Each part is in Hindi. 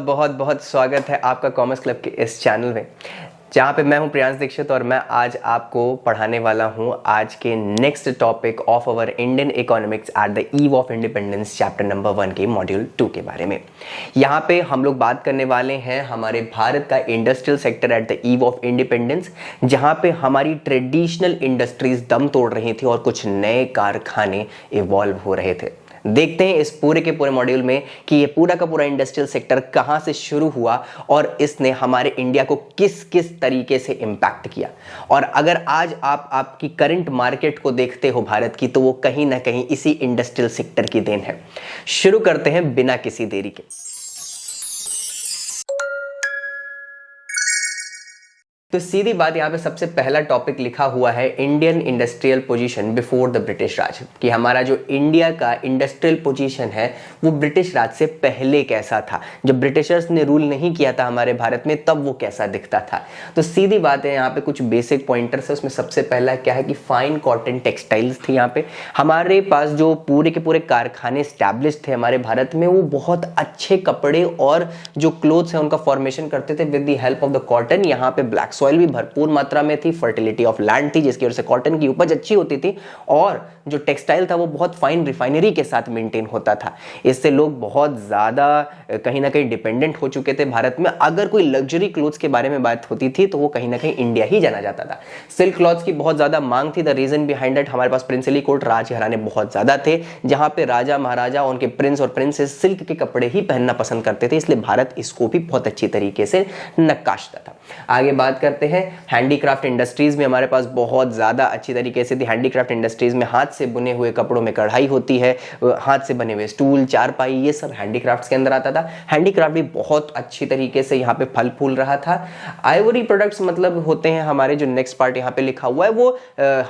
बहुत बहुत स्वागत है आपका कॉमर्स क्लब के इस चैनल में, जहाँ पे मैं हूँ प्रियांश दीक्षित और मैं आज आपको पढ़ाने वाला हूँ आज के next topic of our Indian economics at the eve of independence chapter number 1 के मॉड्यूल 2 के बारे में। यहाँ पे हम लोग बात करने वाले हैं हमारे भारत का industrial sector at the eve of independence, जहाँ पे हमारी ट्रेडिशनल इंडस्ट्रीज दम तोड़ रही थी और कुछ नए कारखाने इवॉल्व हो रहे थे। देखते हैं इस पूरे के पूरे मॉड्यूल में कि ये पूरा का पूरा इंडस्ट्रियल सेक्टर कहां से शुरू हुआ और इसने हमारे इंडिया को किस किस तरीके से इंपैक्ट किया। और अगर आज आप आपकी करंट मार्केट को देखते हो भारत की, तो वो कहीं ना कहीं इसी इंडस्ट्रियल सेक्टर की देन है। शुरू करते हैं बिना किसी देरी के। तो सीधी बात, यहाँ पे सबसे पहला टॉपिक लिखा हुआ है Indian industrial position before the British Raj, कि हमारा जो इंडिया का इंडस्ट्रियल पोजीशन है वो ब्रिटिश राज से पहले कैसा था। जब ब्रिटिशर्स ने रूल नहीं किया था हमारे भारत में, तब वो कैसा दिखता था। तो सीधी बात है, यहाँ पे कुछ बेसिक पॉइंटर्स है। उसमें सबसे पहला क्या है कि फाइन कॉटन टेक्सटाइल्स थी। यहाँ पे हमारे पास जो पूरे के पूरे कारखाने स्टैब्लिश थे हमारे भारत में, वो बहुत अच्छे कपड़े और जो क्लोथ्स है उनका फॉर्मेशन करते थे with the help of the cotton. यहाँ पे ब्लैक सॉइल भी भरपूर मात्रा में थी, फर्टिलिटी ऑफ लैंड थी, जिसकी वजह से कॉटन की उपज अच्छी होती थी और जो टेक्सटाइल था वो बहुत फाइन रिफाइनरी के साथ मेंटेन होता था। इससे लोग बहुत ज्यादा कहीं ना कहीं डिपेंडेंट हो चुके थे भारत में। अगर कोई लग्जरी क्लोथ्स के बारे में बात होती थी तो वो कहीं ना कहीं इंडिया ही जाना जाता था। सिल्क क्लॉथ्स की बहुत ज्यादा मांग थी। द रीजन बिहाइंड इट, हमारे पास प्रिंसली कोर्ट राजघराने बहुत ज्यादा थे, जहां पे राजा महाराजा उनके प्रिंस और प्रिंसेस सिल्क के कपड़े ही पहनना पसंद करते थे, इसलिए भारत इसको भी बहुत अच्छी तरीके से नक्काशता था। आगे बात करते हैं हैंडीक्राफ्ट इंडस्ट्रीज में हमारे पास बहुत ज्यादा अच्छी तरीके से थी। हैंडीक्राफ्ट इंडस्ट्रीज में हाथ से बुने हुए कपड़ों में कढ़ाई होती है, हाथ से बने हुए स्टूल, चारपाई, ये सब हैंडीक्राफ्ट्स के अंदर आता था। हैंडीक्राफ्ट भी बहुत अच्छी तरीके से यहाँ पे फल फूल रहा था। आइवरी प्रोडक्ट्स मतलब होते हैं हमारे, जो नेक्स्ट पार्ट यहाँ पे लिखा हुआ है वो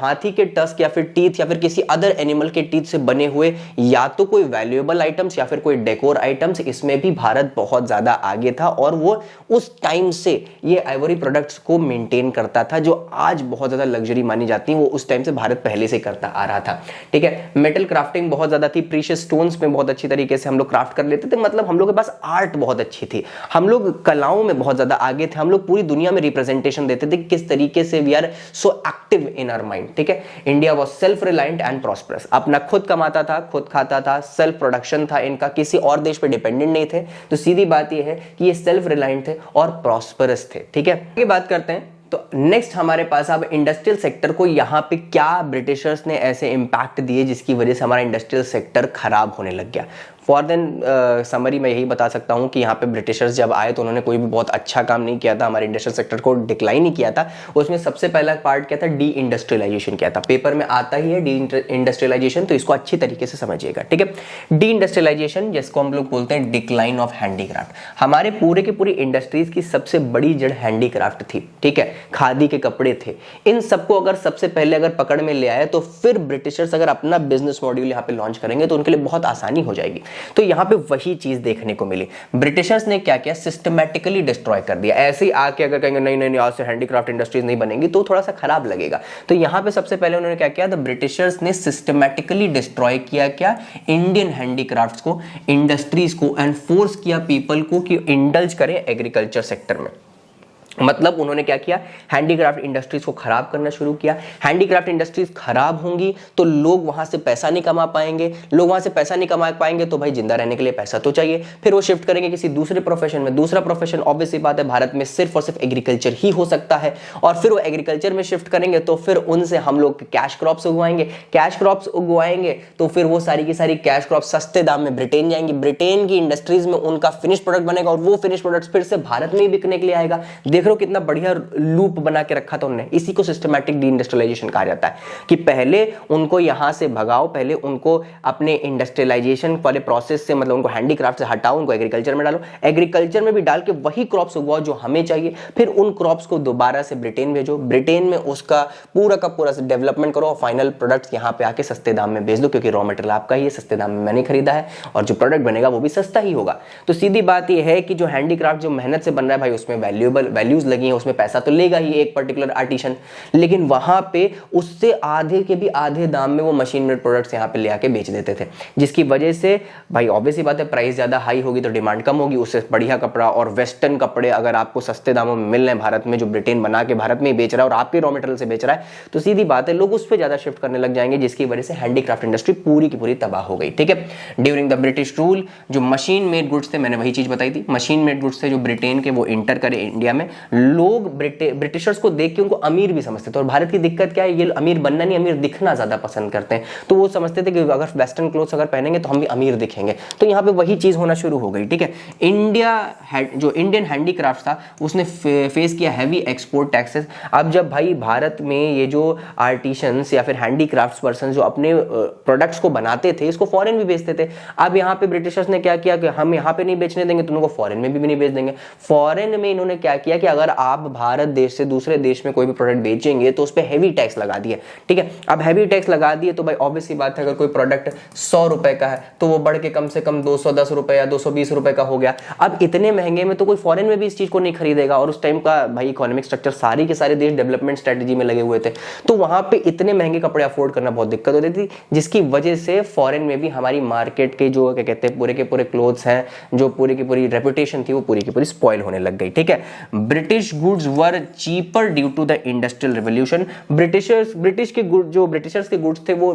हाथी के टस्क या फिर टीथ या फिर किसी अदर एनिमल के टीथ से बने हुए या तो कोई वैल्यूएबल आइटम्स या फिर कोई डेकोर आइटम्स, इसमें भी भारत बहुत ज्यादा आगे था और वो उस टाइम से ये आइवरी प्रोडक्ट्स को मेंटेन करता था, जो आज बहुत ज्यादा लग्जरी मानी जाती है, वो उस टाइम से भारत पहले से करता आ रहा था। ठीक है, मेटल क्राफ्टिंग बहुत ज्यादा थी। प्रीशियस स्टोन्स में बहुत अच्छी तरीके से हम लोग क्राफ्ट कर लेते थे, मतलब हम लोग के पास आर्ट बहुत अच्छी थी। हम लोग कलाओं में बहुत ज्यादा आगे थे। हम लोग पूरी दुनिया में रिप्रेजेंटेशन देते थे किस तरीके से we are so active in our mind. ठीक है, India was self reliant and prosperous, अपना खुद कमाता था, खुद खाता था, सेल्फ प्रोडक्शन था इनका, किसी और देश पे डिपेंडेंट नहीं थे। तो सीधी बात ये है कि ये सेल्फ रिलायंट थे और प्रॉस्परस थे। ठीक है, आगे बात करते हैं। तो नेक्स्ट हमारे पास अब इंडस्ट्रियल सेक्टर को यहाँ पे क्या ब्रिटिशर्स ने ऐसे इंपैक्ट दिए जिसकी वजह से हमारा इंडस्ट्रियल सेक्टर खराब होने लग गया। फॉर देन समरी मैं यही बता सकता हूँ कि यहाँ पे ब्रिटिशर्स जब आए तो उन्होंने कोई भी बहुत अच्छा काम नहीं किया था, हमारे इंडस्ट्रियल सेक्टर को डिक्लाइन ही किया था। उसमें सबसे पहला पार्ट क्या था, डी इंडस्ट्रियलाइजेशन किया था। पेपर में आता ही है डी इंडस्ट्रियलाइजेशन, तो इसको अच्छी तरीके से समझिएगा। ठीक है, डी इंडस्ट्रियलाइजेशन जिसको हम लोग बोलते हैं डिक्लाइन ऑफ हैंडीक्राफ्ट। हमारे पूरे की पूरी इंडस्ट्रीज की सबसे बड़ी जड़ हैंडीक्राफ्ट थी। ठीक है, खादी के कपड़े थे। इन सबको अगर सबसे पहले अगर पकड़ में ले आए तो फिर ब्रिटिशर्स अगर अपना बिजनेस मॉड्यूल यहाँ पे लॉन्च करेंगे तो उनके लिए बहुत आसानी हो जाएगी। तो यहां पे वही चीज देखने को मिली। ब्रिटिशर्स ने क्या किया, सिस्टमैटिकली डिस्ट्रॉय कर दिया। ऐसे ही आके अगर कहेंगे नहीं नहीं आज से हैंडीक्राफ्ट इंडस्ट्रीज नहीं बनेंगी तो थोड़ा सा खराब लगेगा। तो यहां पे सबसे पहले उन्होंने क्या किया, द ब्रिटिशर्स ने सिस्टमैटिकली डिस्ट्रॉय किया क्या, इंडियन हैंडीक्राफ्ट्स को, इंडस्ट्रीज को, एंड फोर्स किया पीपल को कि इंडल्ज करें एग्रीकल्चर सेक्टर में। मतलब उन्होंने क्या किया, हैंडीक्राफ्ट इंडस्ट्रीज को खराब करना शुरू किया। हैंडीक्राफ्ट इंडस्ट्रीज खराब होंगी तो लोग वहां से पैसा नहीं कमा पाएंगे। लोग वहां से पैसा नहीं कमा पाएंगे तो भाई जिंदा रहने के लिए पैसा तो चाहिए। फिर वो शिफ्ट करेंगे किसी दूसरे प्रोफेशन में। दूसरा प्रोफेशन ऑब्वियस सी बात है भारत में सिर्फ और सिर्फ एग्रीकल्चर ही हो सकता है। और फिर वो एग्रीकल्चर में शिफ्ट करेंगे तो फिर उनसे हम लोग कैश क्रॉप्स उगवाएंगे। कैश क्रॉप्स उगवाएंगे तो फिर वो सारी की सारी कैश क्रॉप्स सस्ते दाम में ब्रिटेन जाएंगी। ब्रिटेन की इंडस्ट्रीज में उनका फिनिश प्रोडक्ट बनेगा और वो फिनिश प्रोडक्ट फिर से भारत में ही बिकने के लिए आएगा। देख लो कितना बढ़िया लूप बना के रखा था उन्होंने। इसी को सिस्टमैटिक डी इंडस्ट्रियलाइजेशन कहा जाता है कि पहले उनको यहां से भगाओ, पहले उनको अपने इंडस्ट्रियलाइजेशन वाले प्रोसेस से, मतलब उनको हैंडीक्राफ्ट से हटाओ, उनको एग्रीकल्चर में डालो। एग्रीकल्चर में भी डाल के वही क्रॉप्स उगवाओ जो हमें चाहिए। फिर उन क्रॉप्स को दोबारा से ब्रिटेन भेजो, ब्रिटेन में उसका पूरा का पूरा डेवलपमेंट करो और फाइनल प्रोडक्ट्स यहां पे आके सस्ते दाम में बेच दो, क्योंकि रॉ मटेरियल आपका ही है, सस्ते दाम में मैंने खरीदा है और जो प्रोडक्ट बनेगा वो भी सस्ता ही होगा। तो सीधी बात यह है कि जो हैंडीक्राफ्ट जो मेहनत से बन रहा है भाई, उसमें वैल्यूएबल वैल्यूज लगी हैं उसमें पैसा तो लेगा ही एक पर्टिकुलर आर्टिशन, लेकिन वहां पे उससे आधे के भी आधे दाम में वो मशीन मेड प्रोडक्ट्स यहाँ पे ले आके बेच देते थे, जिसकी वजह से भाई ऑब्वियसली बात है प्राइस ज्यादा हाई होगी तो डिमांड कम होगी, उससे बढ़िया कपड़ा और वेस्टर्न कपड़े अगर आपको सस्ते दामों में मिल रहे हैं भारत में, जो ब्रिटेन बना के भारत में ही बेच रहा है और आपके रॉ मटेरियल से बेच रहा है, तो सीधी बात है लोग उस पर ज्यादा शिफ्ट करने लग जाएंगे, जिसकी वजह से हैंडीक्राफ्ट इंडस्ट्री पूरी की पूरी तबाह हो गई। ठीक है, ड्यूरिंग द ब्रिटिश रूल जो मशीन मेड गुड्स थे, मैंने वही चीज बताई थी, मशीन मेड गुड्स थे जो ब्रिटेन के वो इंटर करे इंडिया में, लोग ब्रिटिशर्स को देख के उनको अमीर भी समझते थे। और भारत की दिक्कत क्या है, ये अमीर बनना नहीं अमीर दिखना ज्यादा पसंद करते हैं, तो वो समझते थे कि अगर वेस्टर्न क्लोथ्स अगर पहनेंगे तो हम भी अमीर दिखेंगे, तो यहाँ पे वही चीज होना शुरू हो गई। ठीक है, जो इंडियन हैंडीक्राफ्ट था उसने फेस किया हैवी एक्सपोर्ट टैक्सेस। अब जब भाई भारत में ये जो आर्टिशंस या फिर हैंडीक्राफ्ट्स पर्सन जो अपने प्रोडक्ट्स को बनाते थे इसको फॉरेन भी बेचते थे, अब यहाँ पे ब्रिटिशर्स ने क्या किया कि हम यहाँ पे नहीं बेचने देंगे, तुम लोगों को फॉरेन में भी नहीं बेच देंगे। फॉरेन में इन्होंने क्या किया कि अगर आप भारत देश से दूसरे देश में कोई भी प्रोडक्ट बेचेंगे तो उस पर हैवी टैक्स लगा दिए। ठीक है, अब हैवी टैक्स लगा दिए तो भाई ऑब्वियसली बात है अगर कोई प्रोडक्ट 100 रुपए का है तो वो बढ़ के कम से कम 210 रुपए या 220 रुपए का हो गया। अब इतने महंगे में तो कोई फॉरेन में भी इस चीज को नहीं खरीदेगा, और उस टाइम का भाई इकोनॉमिक स्ट्रक्चर सारी के सारे देश डेवलपमेंट स्ट्रेटजी में लगे हुए थे, तो वहां पे इतने महंगे कपड़े अफोर्ड करना बहुत दिक्कत होती थी, जिसकी वजह से फॉरेन में भी हमारी मार्केट के जो क्या कहते हैं पूरे के पूरे क्लोथ्स हैं, जो पूरी की पूरी रेपुटेशन थी वो पूरी की पूरी स्पॉइल होने लग गई। ठीक है, British goods were cheaper due to the industrial revolution. Britishers के गुड्स थे वो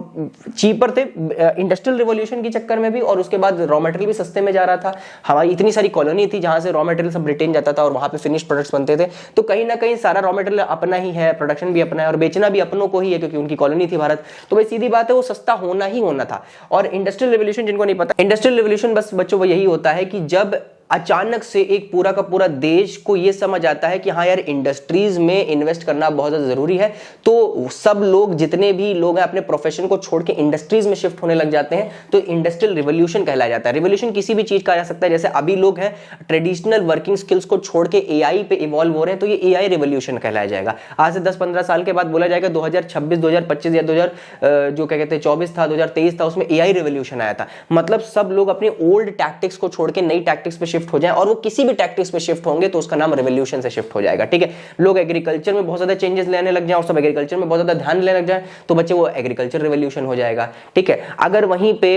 चीपर थे इंडस्ट्रियल रिवॉल्यूशन के चक्कर में भी, और उसके बाद रॉ मटेरियल भी सस्ते में जा रहा था। हमारी इतनी सारी कॉलोनी थी जहां से रॉ मटेरियल सब ब्रिटेन जाता था और वहां पे फिनिश प्रोडक्ट्स बनते थे, तो कहीं ना कहीं सारा रॉ मटेरियल अपना ही है, प्रोडक्शन भी अपना है और बेचना भी अपनों को ही है क्योंकि उनकी कॉलोनी थी भारत, तो भाई सीधी बात है वो सस्ता होना ही होना था। और इंडस्ट्रियल रिवॉल्यूशन जिनको नहीं पता, इंडस्ट्रियल रिवॉल्यूशन बस बच्चों वो यही होता है कि जब अचानक से एक पूरा का पूरा देश को यह समझ आता है कि हाँ यार इंडस्ट्रीज में इन्वेस्ट करना बहुत ज्यादा जरूरी है, तो सब लोग जितने भी लोग हैं अपने प्रोफेशन को छोड़ के इंडस्ट्रीज में शिफ्ट होने लग जाते हैं, तो इंडस्ट्रियल रिवॉल्यूशन कहलाया जाता है। रिवॉल्यूशन किसी भी चीज का आ सकता है, जैसे अभी लोग हैं ट्रेडिशनल वर्किंग स्किल्स को छोड़ के एआई पे इवॉल्व हो रहे हैं, तो ये एआई रिवॉल्यूशन कहलाया जाएगा। आज से 10-15 साल के बाद बोला जाएगा 2026, 2025 या 2000 जो क्या कहते हैं 24 था, 2023 था, उसमें एआई रिवॉल्यूशन आया था। मतलब सब लोग अपने ओल्ड टैक्टिक्स को छोड़ के नई टैक्टिक्स पे शिफ्ट हो जाए, और वो किसी भी टैक्टिक्स पे शिफ्ट होंगे तो उसका नाम रिवॉल्यूशन से शिफ्ट हो जाएगा। ठीक है, लोग एग्रीकल्चर में बहुत ज्यादा चेंजेस लेने लग जाएं और सब एग्रीकल्चर में बहुत ज्यादा ध्यान लेने लग जाए, तो बच्चे वो एग्रीकल्चर रिवॉल्यूशन हो जाएगा। ठीक है, अगर वहीं पे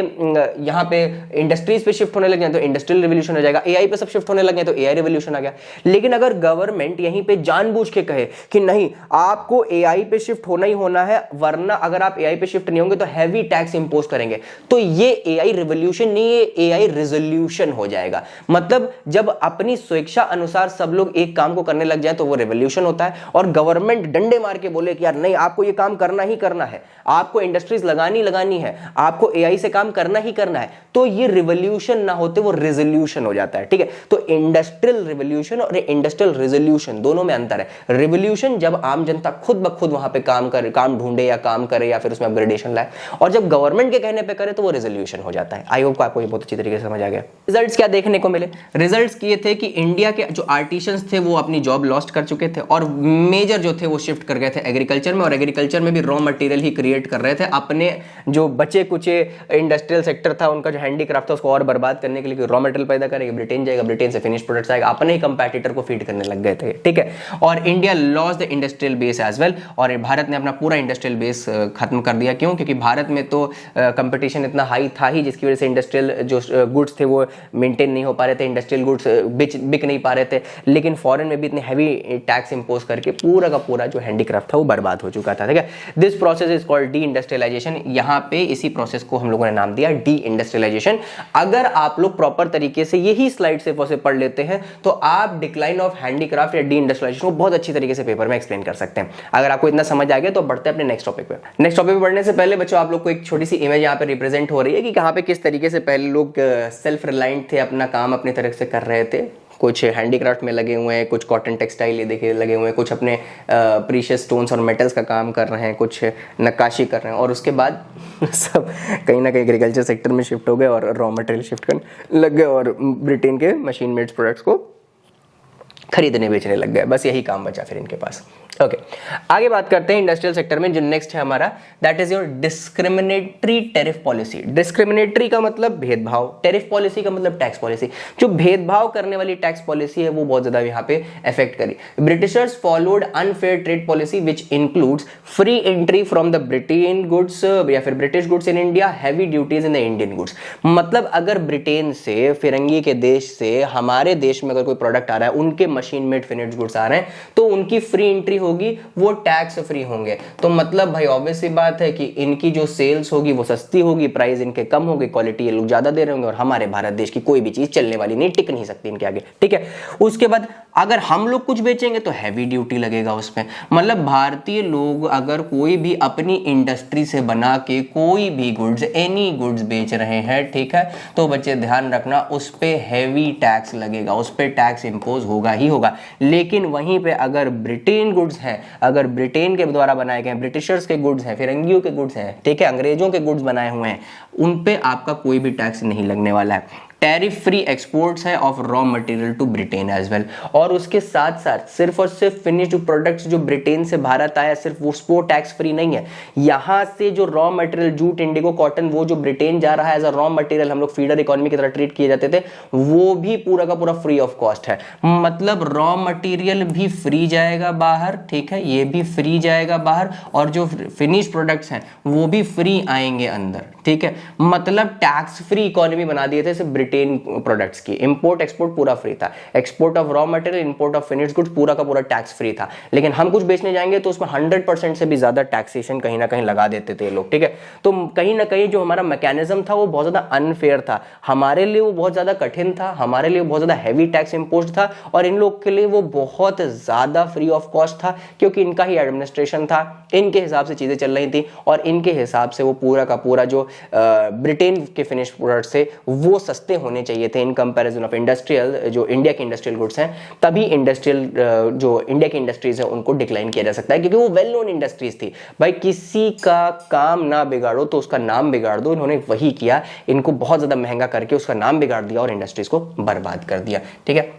यहाँ पे इंडस्ट्रीज पे शिफ्ट होने लग जाए तो इंडस्ट्रियल रिवॉल्यूशन हो जाएगा, एआई पे सब शिफ्ट होने लगे तो एआई रिवॉल्यूशन आ गया। लेकिन अगर गवर्नमेंट यहीं पे जानबूझ के कहे कि नहीं आपको एआई पे शिफ्ट होना ही होना है, वरना अगर आप एआई पे शिफ्ट नहीं होंगे तो हैवी टैक्स इंपोज करेंगे, तो ये एआई रिवॉल्यूशन नहीं, ये एआई रिजोल्यूशन हो जाएगा। मतलब जब अपनी स्वेच्छा अनुसार सब लोग एक काम को करने लग जाए तो वो रिवॉल्यूशन होता है, और गवर्नमेंट डंडे मार के बोले कि यार नहीं आपको ये काम करना ही करना है, आपको इंडस्ट्रीज लगानी है, आपको एआई से काम करना ही करना है, तो ये रिवॉल्यूशन ना होते वो रिजोल्यूशन हो जाता है। ठीक है, तो इंडस्ट्रियल रिवॉल्यूशन और इंडस्ट्रियल रिजोल्यूशन दोनों में अंतर है। रिवॉल्यूशन जब आम जनता खुद ब खुद वहां पे काम ढूंढे या काम करे या फिर उसमें अपग्रेडेशन लाए, और जब गवर्नमेंट के कहने पे करे तो वो रिजोल्यूशन हो जाता है। आई होप आपको ये बहुत अच्छी तरीके से समझ आ गया। रिजल्ट्स क्या देखने को मिले? रिजल्ट्स ये थे कि इंडिया के जो आर्टिशंस थे वो अपनी जॉब लॉस्ट कर चुके थे, और मेजर जो थे वो शिफ्ट कर गए थे एग्रीकल्चर में, और एग्रीकल्चर में भी रॉ मटेरियल ही क्रिएट कर रहे थे। अपने जो बचे कुचे इंडस्ट्रियल सेक्टर था उनका जो हैंडीक्राफ्ट था उसको और बर्बाद करने के लिए रॉ मटेरियल पैदा करेंगे, ब्रिटेन जाएगा, ब्रिटेन से फिनिश प्रोडक्ट्स आएगा, अपने ही कंपैटिटर को फीड करने लग गए थे। ठीक है, और India lost the industrial base as well, और भारत ने अपना पूरा इंडस्ट्रियल बेस खत्म कर दिया। क्यों? क्योंकि भारत में तो कंपटीशन इतना हाई था ही, जिसकी वजह से इंडस्ट्रियल जो गुड्स थे वो मेंटेन नहीं हो पा रहे थे, इंडस्ट्रियल गुड्स बिक नहीं पा रहे थे। लेकिन फॉरेन में भी इतने हैवी टैक्स इंपोज करके पूरा का पूरा जो हैंडीक्राफ्ट था वो बर्बाद हो चुका था। ठीक है, this process is called deindustrialisation. यहाँ पे इसी प्रोसेस को हम लोगों ने नाम दिया डी इंडस्ट्रियलाइजेशन। अगर आप लोग प्रॉपर तरीके से यही स्लाइड से पढ़ लेते हैं तो आप डिक्लाइन ऑफ हैंडीक्राफ्ट या डी इंडस्ट्रियलाइजेशन को बहुत अच्छी तरीके से पेपर में एक्सप्लेन कर सकते हैं। अगर आपको इतना समझ आ गया तो बढ़ते हैं अपने नेक्स्ट टॉपिक पे। नेक्स्ट टॉपिक पे बढ़ने से पहले बच्चों आप लोग को एक छोटी सी इमेज यहाँ पे रिप्रेजेंट हो रही है कि कहाँ पे किस तरीके से पहले लोग सेल्फ रिलायंट थे, अपना काम अपनी तरह से कर रहे थे। कुछ हैंडीक्राफ्ट में लगे हुए हैं, कुछ कॉटन टेक्सटाइल ये देखिए लगे हुए हैं, कुछ अपने प्रीशियस स्टोन्स और मेटल्स का काम कर रहे हैं, कुछ नक्काशी कर रहे हैं, और उसके बाद सब कहीं ना कहीं एग्रीकल्चर सेक्टर में शिफ्ट हो गए और रॉ मटेरियल शिफ्ट करने लग गए और ब्रिटेन के मशीन मेड प्रोडक्ट्स को खरीदने बेचने लग गए। बस यही काम बचा फिर इनके पास। ओके आगे बात करते हैं इंडस्ट्रियल सेक्टर में जो नेक्स्ट है हमारा, that is your discriminatory tariff policy. Discriminatory का मतलब भेदभाव, टैरिफ पॉलिसी का मतलब टैक्स पॉलिसी। जो भेदभाव करने वाली टैक्स पॉलिसी है वो बहुत ज्यादा यहाँ पे इफेक्ट करी। Britishers followed unfair trade policy which includes free entry from the Britain goods या फिर British goods in India, heavy duties in the Indian goods. मतलब अगर ब्रिटेन से, फिरंगी के देश से हमारे देश में अगर कोई प्रोडक्ट आ रहा है, उनके मशीन मेड फिनिश्ड गुड्स आ रहे हैं, तो उनकी फ्री एंट्री होगी, वो टैक्स फ्री होंगे। तो मतलब भाई ऑब्वियस सी बात है कि इनकी जो सेल्स होगी वो सस्ती होगी, प्राइस इनके कम होगी, क्वालिटी ये लोग ज्यादा दे रहे होंगे, और हमारे भारत देश की कोई भी चीज चलने वाली नहीं, टिक नहीं सकती इनके आगे, ठीक है। उसके बाद अगर हम लोग कुछ बेचेंगे तो हैवी ड्यूटी लगेगा उसमें। मतलब भारतीय लोग अगर कोई भी अपनी इंडस्ट्री से बना के कोई भी गुड्स, एनी गुड्स बेच रहे हैं, ठीक है, तो बच्चे ध्यान रखना उस पे हैवी टैक्स लगेगा, उस पे टैक्स इंपोज होगा ही होगा। लेकिन वहीं पे अगर ब्रिटेन गुड्स हैं, अगर ब्रिटेन के द्वारा बनाए गए ब्रिटिशर्स के गुड्स हैं, फिरंगियों के गुड्स हैं, ठीक है, अंग्रेजों के गुड्स बनाए हुए हैं, उन पे आपका कोई भी टैक्स नहीं लगने वाला है। टैरिफ फ्री एक्सपोर्ट्स है of raw material to Britain as well. और उसके साथ साथ सिर्फ और सिर्फ फिनिश्ड प्रोडक्ट्स जो ब्रिटेन से भारत आया, सिर्फ वो टैक्स फ्री नहीं है। यहां से जो raw material, jute, Indigo, cotton, वो जो ब्रिटेन जा रहा है एज अ रॉ मटेरियल, हम लोग फीडर इकोनॉमी की तरह ट्रीट किए जाते थे, वो भी पूरा का पूरा फ्री ऑफ कॉस्ट है। मतलब रॉ मटेरियल भी फ्री जाएगा बाहर, ठीक है, ये भी फ्री जाएगा बाहर, और जो फिनिश प्रोडक्ट्स हैं वो भी फ्री आएंगे अंदर, ठीक है। मतलब टैक्स फ्री इकोनॉमी बना दिए थे सिर्फ ब्रिटेन प्रोडक्ट्स की। इंपोर्ट एक्सपोर्ट पूरा फ्री था, export of raw material, import of finished goods पूरा का पूरा टैक्स फ्री था। लेकिन हम कुछ बेचने जाएंगे तो उसमें 100% से भी ज्यादा टैक्सेशन कहीं ना कहीं लगा देते थे लोग, ठीक है। तो कहीं ना कहीं जो हमारा मैकेनिज्म था वो बहुत ज्यादा अनफेयर था, हमारे लिए वो बहुत ज्यादा कठिन था, हमारे लिए बहुत ज्यादा हैवी टैक्स इंपोज था, और इन लोग के लिए वो बहुत ज्यादा फ्री ऑफ कॉस्ट था, क्योंकि इनका ही एडमिनिस्ट्रेशन था, इनके हिसाब से चीजें चल रही थी, और इनके हिसाब से वो पूरा का पूरा जो ब्रिटेन के फिनिश प्रोडक्ट्स थे वो सस्ते होने चाहिए थे इन कंपैरिजन ऑफ इंडस्ट्रियल, जो इंडिया के इंडस्ट्रियल गुड्स हैं। तभी इंडस्ट्रियल जो इंडिया की इंडस्ट्रीज है उनको डिक्लाइन किया जा सकता है, क्योंकि वो वेल नोन इंडस्ट्रीज थी। भाई किसी का काम ना बिगाड़ो तो उसका नाम बिगाड़ दो, इन्होंने वही किया, इनको बहुत ज्यादा महंगा करके उसका नाम बिगाड़ दिया और इंडस्ट्रीज को बर्बाद कर दिया, ठीक है।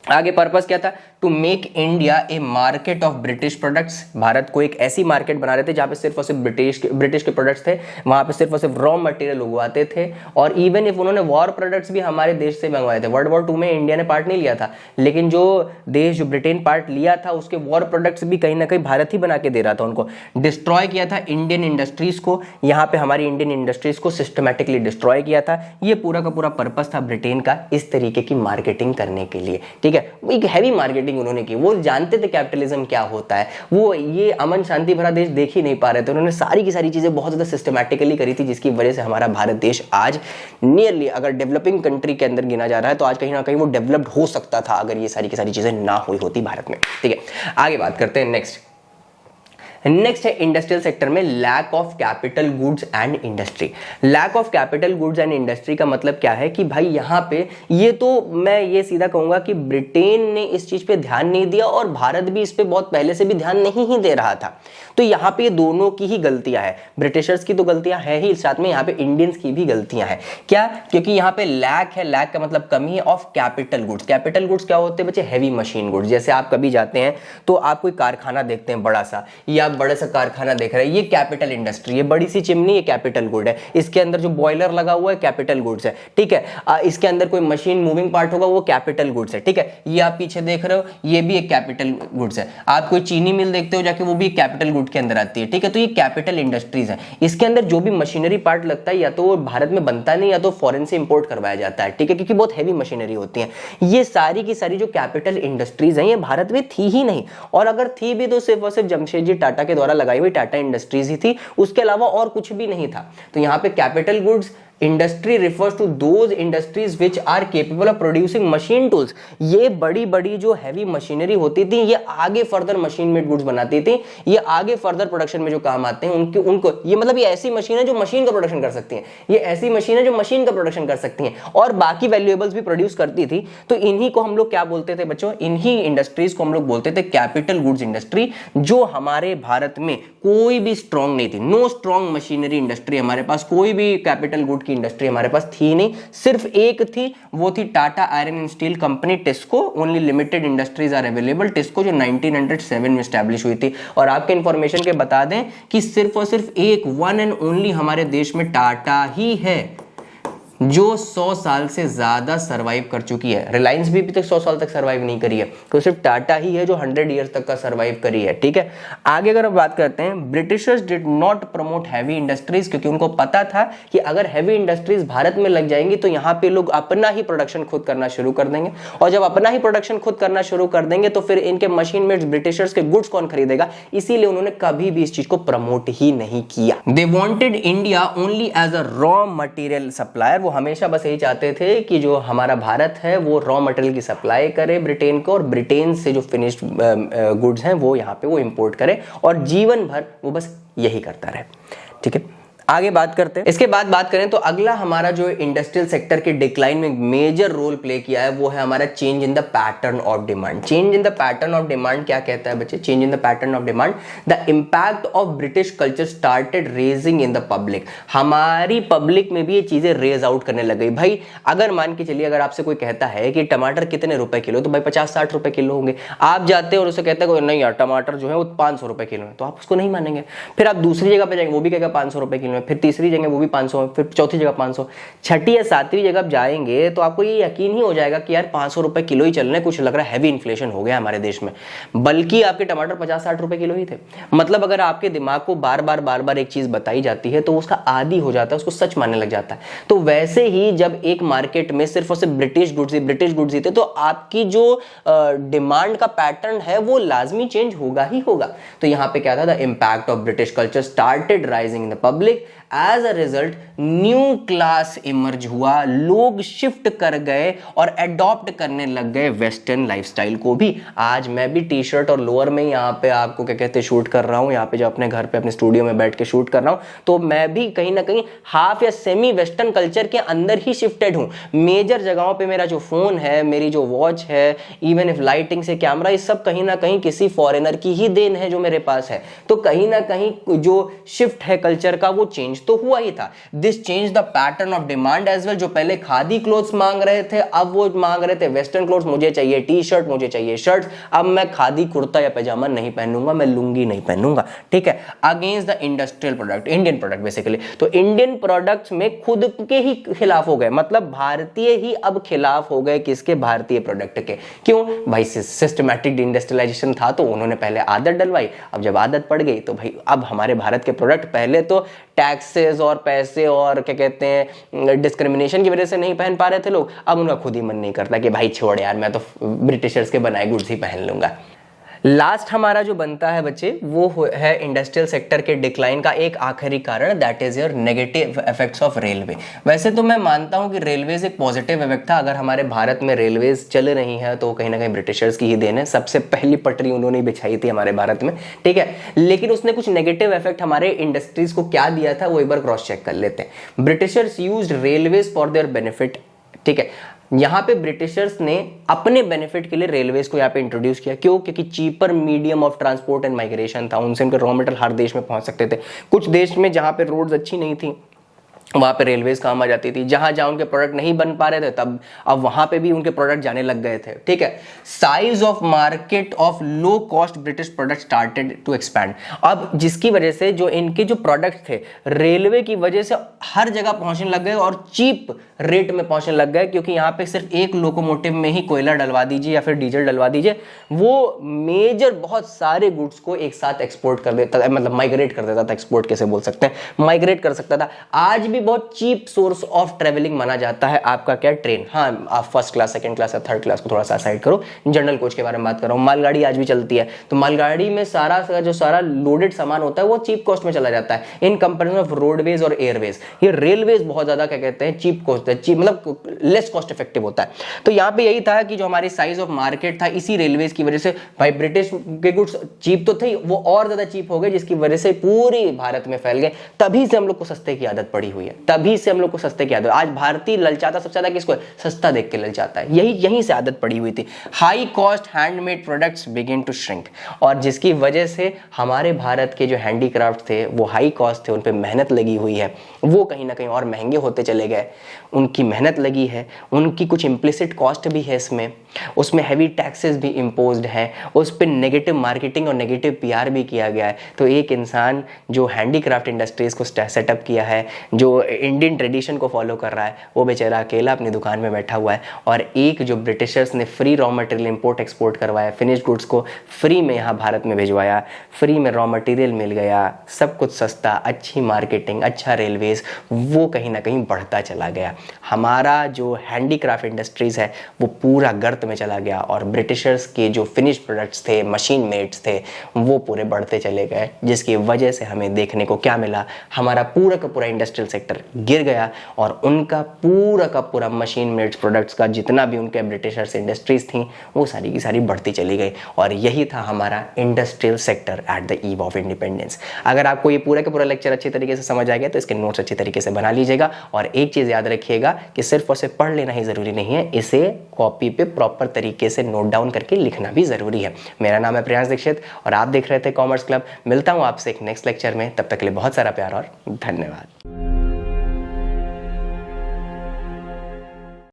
आगे पर्पस क्या था? To make India a market of British products. Bharat को एक ऐसी मार्केट बना रहे थे जहां पे सिर्फ और सिर्फ ब्रिटिश के प्रोडक्ट्स थे, वहां पे सिर्फ और सिर्फ रॉ मटेरियल उगवाते थे, और इवन इफ उन्होंने वॉर प्रोडक्ट्स भी हमारे देश से मंगवाए थे। वर्ल्ड वॉर 2 में इंडिया ने पार्ट नहीं लिया था, लेकिन जो देश जो ब्रिटेन पार्ट लिया था उसके वॉर प्रोडक्ट्स भी कहीं ना कहीं भारत ही बना के दे रहा था उनको। डिस्ट्रॉय किया था इंडियन इंडस्ट्रीज को, यहाँ पे हमारी इंडियन इंडस्ट्रीज को सिस्टमैटिकली डिस्ट्रॉय किया था। ये पूरा का पूरा पर्पस था ब्रिटेन का इस तरीके की मार्केटिंग करने के लिए, ठीक है। एक हैवी मार्केटिंग उन्होंने की, वो जानते थे कैपिटलिज्म क्या होता है, वो ये अमन शांति भरा देश देख ही नहीं पा रहे थे। उन्होंने सारी की सारी चीजें बहुत ज्यादा सिस्टमैटिकली करी थी, जिसकी वजह से हमारा भारत देश आज नियरली, अगर डेवलपिंग कंट्री के अंदर गिना जा रहा है, तो आज कहीं ना कहीं वो डेवलप्ड हो सकता था अगर ये सारी की सारी चीजें ना हुई होती भारत में, ठीक है। आगे बात करते हैं नेक्स्ट है इंडस्ट्रियल सेक्टर में lack of capital goods and industry. Lack of capital goods and industry का मतलब क्या है कि भाई यहाँ पे ये तो मैं ये सीधा कहूंगा कि ब्रिटेन ने इस चीज पे ध्यान नहीं दिया और भारत भी इस पे बहुत पहले से भी ध्यान नहीं ही दे रहा था। तो यहाँ पे दोनों की ही गलतियां है, ब्रिटिशर्स की तो गलतियां है ही, साथ में यहाँ पे इंडियंस की भी गलतियां हैं। क्या? क्योंकि यहाँ पे लैक है, लैक का मतलब कमी है of capital goods. Capital goods क्या होते हैं बच्चे? Heavy machine goods. जैसे आप कभी जाते हैं तो आप कोई कारखाना देखते हैं बड़ा सा, या बड़ा सा कारखाना देख रहे हैं, ये कैपिटल इंडस्ट्री है। बड़ी सी चिमनी ये कैपिटल गुड है, इसके अंदर जो बॉयलर लगा हुआ है कैपिटल गुड्स है, ठीक है। इसके अंदर कोई मशीन मूविंग पार्ट होगा वो कैपिटल गुड्स है, ठीक है। ये आप पीछे देख रहे हो ये भी एक कैपिटल गुड्स है। आप कोई चीनी मिल देखते हो जाके, वो भी कैपिटल गुड के अंदर आती है, ठीक है। तो ये कैपिटल इंडस्ट्रीज है। इसके अंदर जो भी मशीनरी पार्ट लगता है या तो वो भारत में बनता नहीं, या तो फॉरेन से इंपोर्ट करवाया जाता है, ठीक है, क्योंकि बहुत हैवी मशीनरी होती है। ये सारी की सारी जो कैपिटल इंडस्ट्रीज हैं ये भारत में थी ही नहीं, और अगर थी भी तो सिर्फ और सिर्फ जमशेदजी टाटा के द्वारा लगाई हुई टाटा इंडस्ट्रीज ही थी, उसके अलावा और कुछ भी नहीं था। तो यहाँ पे capital goods industry refers to those industries which are capable of producing machine tools. ये बड़ी बड़ी जो हैवी मशीनरी होती थी ये आगे फर्दर मशीन मेड गुड्स बनाती थी, ये आगे फर्दर प्रोडक्शन में जो काम आते हैं उनको ये मतलब ये ऐसी मशीन है जो मशीन का प्रोडक्शन कर सकती हैं, ये ऐसी मशीन है जो मशीन का प्रोडक्शन कर सकती हैं और बाकी वैल्यूएबल्स भी प्रोड्यूस करती थी। तो इन्हीं को हम लोग क्या बोलते थे बच्चों? इन्हीं इंडस्ट्रीज को हम लोग बोलते थे कैपिटल गुड्स इंडस्ट्री। जो हमारे भारत में कोई भी स्ट्रॉन्ग नहीं थी, नो स्ट्रॉन्ग मशीनरी इंडस्ट्री, हमारे पास कोई भी कैपिटल गुड की इंडस्ट्री हमारे पास थी नहीं, सिर्फ एक थी, वो थी Tata iron and steel company, TISCO. Only limited industries are available. TISCO जो 1907 में स्टैब्लिश हुई थी। और आपके इंफॉर्मेशन के बता दें कि सिर्फ और सिर्फ एक, वन एंड ओनली हमारे देश में टाटा ही है जो 100 साल से ज्यादा सरवाइव कर चुकी है। रिलायंस भी अभी तक 100 साल तक सरवाइव नहीं करी है, तो सिर्फ टाटा ही है जो 100 ईयर्स तक का सरवाइव करी है। ठीक है, आगे अगर हम बात करते हैं, Britishers did not promote heavy industries, क्योंकि उनको पता था कि अगर हैवी इंडस्ट्रीज भारत में लग जाएंगी तो यहाँ पे लोग अपना ही प्रोडक्शन खुद करना शुरू कर देंगे, और जब अपना ही प्रोडक्शन खुद करना शुरू कर देंगे तो फिर इनके मशीन मेड्स ब्रिटिशर्स के गुड्स कौन खरीदेगा, इसीलिए उन्होंने कभी भी इस चीज को प्रमोट ही नहीं किया। They wanted India only as a raw material supplier. वो हमेशा बस यही चाहते थे कि जो हमारा भारत है वो रॉ मटेरियल की सप्लाई करे ब्रिटेन को, और ब्रिटेन से जो फिनिश्ड गुड्स हैं वो यहाँ पे वो इंपोर्ट करे, और जीवन भर वो बस यही करता रहे। ठीक है, आगे बात करते हैं। इसके बाद बात करें तो अगला हमारा जो इंडस्ट्रियल सेक्टर के डिक्लाइन में मेजर रोल प्ले किया है वो है हमारा change in the pattern of demand. Change in the pattern of demand क्या कहता है बच्चे? Change in the pattern of demand, the impact of British culture started raising in the public. हमारी पब्लिक में भी ये चीजें रेज आउट करने लग गई। भाई अगर मान के चलिए, अगर आपसे कोई कहता है कि टमाटर कितने रुपए किलो, तो भाई 50-60 रुपए किलो होंगे। आप जाते हैं और उसे कहते हैं नहीं यार टमाटर जो है वो 500 रुपए किलो है, तो आप उसको नहीं मानेंगे। फिर आप दूसरी जगह पे जाएंगे, वो भी कहेगा 500 रुपए किलो है, फिर तीसरी जगह वो भी 500, फिर चौथी जगह 500, छठी या सातवीं जगह आप जाएंगे तो आपको ये यकीन ही हो जाएगा कि यार 500 रुपए किलो ही चल रहे हैं, कुछ लग रहा है हैवी इन्फ्लेशन हो गया हमारे देश में। बल्कि आपके टमाटर 50-60 रुपए किलो ही थे। मतलब अगर आपके दिमाग को बार बार एक चीज बताई जाती है तो उसका आदी हो जाता है, उसको सच मानने लग जाता है। तो वैसे ही जब एक मार्केट में सिर्फ और सिर्फ ब्रिटिश गुड्स ही थे तो आपकी जो डिमांड का पैटर्न है वो लाजमी चेंज होगा ही होगा। तो यहां पे क्या था, the impact of British culture started rising in the public. As a result new class emerge हुआ, लोग शिफ्ट कर गए और अडॉप्ट करने लग गए वेस्टर्न लाइफस्टाइल को भी। आज मैं भी टी शर्ट और लोअर में यहाँ पे आपको क्या कहते हैं शूट कर रहा हूँ, यहाँ पे जो अपने घर पे अपने स्टूडियो में बैठ के शूट कर रहा हूँ, तो मैं भी कहीं ना कहीं हाफ या सेमी वेस्टर्न कल्चर के अंदर ही शिफ्टेड हूँ। मेजर जगहों पे मेरा जो फोन है, मेरी जो वॉच है, इवन इफ लाइटिंग से कैमरा, ये सब कहीं ना कहीं किसी फॉरेनर की ही देन है जो मेरे पास है। तो कहीं ना कहीं जो शिफ्ट है कल्चर का वो चेंज तो हुआ ही था। This change the pattern of demand as well. जो पहले खादी क्लोथ्स मांग रहे थे अब वो मांग रहे थे वेस्टर्न क्लोथ्स, मुझे चाहिए टी शर्ट, मुझे चाहिए शर्ट्स। अब मैं खादी कुर्ता या पैजामा नहीं पहनूंगा, मैं लुंगी नहीं पहनूंगा। ठीक है, against the industrial product, Indian product basically. तो इंडियन प्रोडक्ट्स में खुद के ही खिलाफ हो गए, मतलब भारतीय ही अब खिलाफ हो गए किसके? भारतीय प्रोडक्ट के। क्यों भाई? सिस्टमैटिक इंडस्ट्रियलाइजेशन था तो उन्होंने पहले आदत डलवाई, अब जब आदत पड़ गई तो भाई अब हमारे भारत के प्रोडक्ट पहले तो टैक्सेस और पैसे और क्या कहते हैं डिस्क्रिमिनेशन की वजह से नहीं पहन पा रहे थे लोग, अब उनका खुद ही मन नहीं करता कि भाई छोड़ यार मैं तो ब्रिटिशर्स के बनाए गुड्स ही पहन लूंगा। लास्ट हमारा जो बनता है बच्चे वो है इंडस्ट्रियल सेक्टर के डिक्लाइन का एक आखिरी कारण, that is your negative effects of railway. वैसे तो मैं मानता हूं कि रेलवेज एक पॉजिटिव इफेक्ट था। अगर हमारे भारत में रेलवेज चल रही हैं तो कहीं ना कहीं ब्रिटिशर्स की ही देन है, सबसे पहली पटरी उन्होंने बिछाई थी हमारे भारत में। ठीक है, लेकिन उसने कुछ नेगेटिव इफेक्ट हमारे इंडस्ट्रीज को क्या दिया था वो एक बार क्रॉस चेक कर लेते हैं। Britishers used railways for their benefit. ठीक है, यहां पे ब्रिटिशर्स ने अपने बेनिफिट के लिए रेलवेज को यहां पे इंट्रोड्यूस किया। क्यों? क्योंकि cheaper medium of transport and migration था, उनसे उनके रॉ मटेरियल हर देश में पहुंच सकते थे। कुछ देश में जहां पे रोड्स अच्छी नहीं थी वहां पे रेलवेज काम आ जाती थी, जहां जहां उनके प्रोडक्ट नहीं बन पा रहे थे तब अब वहां पे भी उनके प्रोडक्ट जाने लग गए थे। ठीक है, size of market of low cost British product started to expand. अब जिसकी वजह से जो इनके जो प्रोडक्ट थे रेलवे की वजह से हर जगह पहुंचने लग गए और चीप रेट में पहुंचने लग गए, क्योंकि यहाँ पे सिर्फ एक लोकोमोटिव में ही कोयला डलवा दीजिए या फिर डीजल डलवा दीजिए, वो मेजर बहुत सारे गुड्स को एक साथ एक्सपोर्ट कर देता था, मतलब माइग्रेट कर देता था। एक्सपोर्ट कैसे बोल सकते हैं, माइग्रेट कर सकता था। आज भी बहुत चीप सोर्स ऑफ ट्रेवलिंग माना जाता है आपका क्या? ट्रेन। हाँ, आप फर्स्ट क्लास, सेकंड क्लास या थर्ड क्लास को थोड़ा सा साइड करो, जनरल कोच के बारे में बात कर रहा हूँ। मालगाड़ी आज भी चलती है, तो मालगाड़ी में सारा लोडेड सामान होता है वो चीप कॉस्ट में चला जाता है इन कंपैरिजन ऑफ रोडवेज और एयरवेज। ये रेलवेज बहुत ज्यादा क्या कहते हैं चीप कॉस्ट है, चीप मतलब लेस कॉस्ट इफेक्टिव होता है। तो यहाँ पे यही था कि जो हमारी साइज ऑफ मार्केट था इसी रेलवेज की वजह से, भाई ब्रिटिश के गुड्स चीप तो थे वो और ज्यादा चीप हो गए, जिसकी वजह से पूरी भारत में फैल गए। तभी से हम लोग को सस्ते की आदत पड़ी हुई है। है, तभी से हम लोग को सस्ते की आदत। आज भारतीय ललचाता सबसे ज्यादा किसको है? सस्ता देख के ललचाता है, यहीं से आदत पड़ी हुई थी। High cost handmade products begin to shrink, और जिसकी वजह से हमारे भारत के जो हैंडीक्राफ्ट थे वो हाई कॉस्ट थे, उन पे मेहनत लगी हुई है, वो कहीं ना कहीं और महंगे होते चले गए। उनकी मेहनत लगी है, उनकी कुछ इम्प्लिसिट कॉस्ट भी है इसमें, उसमें हैवी टैक्सेस भी इम्पोज्ड हैं, उस पर नेगेटिव मार्केटिंग और नेगेटिव पीआर भी किया गया है। तो एक इंसान जो हैंडीक्राफ्ट इंडस्ट्रीज को सेटअप किया है, जो इंडियन ट्रेडिशन को फॉलो कर रहा है, वो बेचारा अकेला अपनी दुकान में बैठा हुआ है। और एक जो ब्रिटिशर्स ने free raw material import export करवाया, फिनिश गुड्स को फ्री में यहाँ भारत में भिजवाया, फ्री में रॉ मटेरियल मिल गया, सब कुछ सस्ता, अच्छी मार्केटिंग, अच्छा रेलवेज, वो कहीं ना कहीं बढ़ता चला गया। हमारा जो हैंडीक्राफ्ट इंडस्ट्रीज है वो पूरा गर्त में चला गया, और ब्रिटिशर्स के जो फिनिश प्रोडक्ट्स थे, मशीन मेड्स थे, वो पूरे बढ़ते चले गए, जिसकी वजह से हमें देखने को क्या मिला? हमारा पूरा का पूरा इंडस्ट्रियल सेक्टर गिर गया, और उनका पूरा का पूरा मशीन मेड्स प्रोडक्ट्स का जितना भी उनके ब्रिटिशर्स इंडस्ट्रीज थी वो सारी की सारी बढ़ती चली गई। और यही था हमारा industrial sector at the eve of independence. अगर आपको ये पूरा का पूरा लेक्चर अच्छी तरीके से समझ आ गया तो इसके नोट्स अच्छी तरीके से बना लीजिएगा। और एक चीज़ याद रखिएगा कि सिर्फ और सिर्फ पढ़ लेना ही ज़रूरी नहीं है, इसे कॉपी पे प्रॉपर तरीके से नोट डाउन करके लिखना भी ज़रूरी है। मेरा नाम है प्रियांश दीक्षित और आप देख रहे थे कॉमर्स क्लब। मिलता हूँ आपसे एक नेक्स्ट लेक्चर में, तब तक के लिए बहुत सारा प्यार और धन्यवाद।